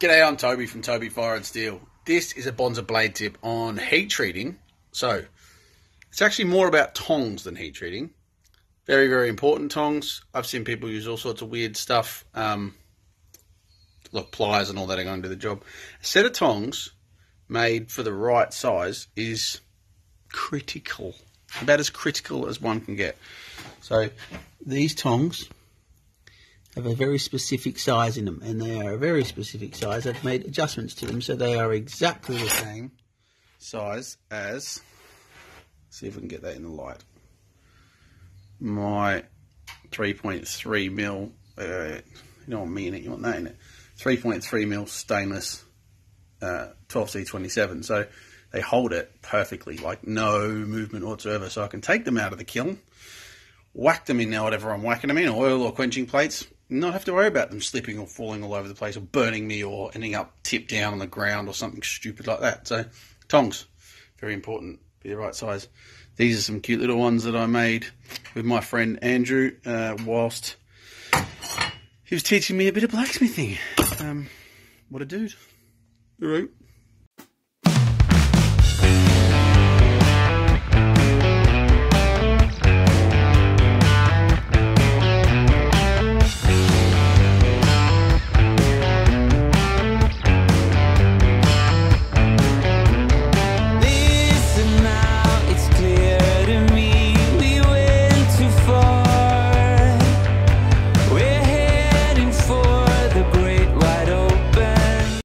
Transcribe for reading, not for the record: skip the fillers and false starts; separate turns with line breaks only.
G'day, I'm Toby from Toby Fire and Steel. This is a Bonza Blade tip on heat treating. So, it's actually more about tongs than heat treating. Very, very important tongs. I've seen people use all sorts of weird stuff. Like pliers and all that are going to do the job. A set of tongs made for the right size is critical. About as critical as one can get. So, these tongs have a very specific size in them, and they are a very specific size. I've made adjustments to them so they are exactly the same size as, see if we can get that in the light, my 3.3 mil, you don't want me in it, you want that in it, 3.3 mil stainless 12C27. So they hold it perfectly, like no movement whatsoever. So I can take them out of the kiln, whack them in now, whatever I'm whacking them in, oil or quenching plates, not have to worry about them slipping or falling all over the place or burning me or ending up tipped down on the ground or something stupid like that. So tongs, very important, be the right size. These are some cute little ones that I made with my friend Andrew whilst he was teaching me a bit of blacksmithing. What a dude. All right.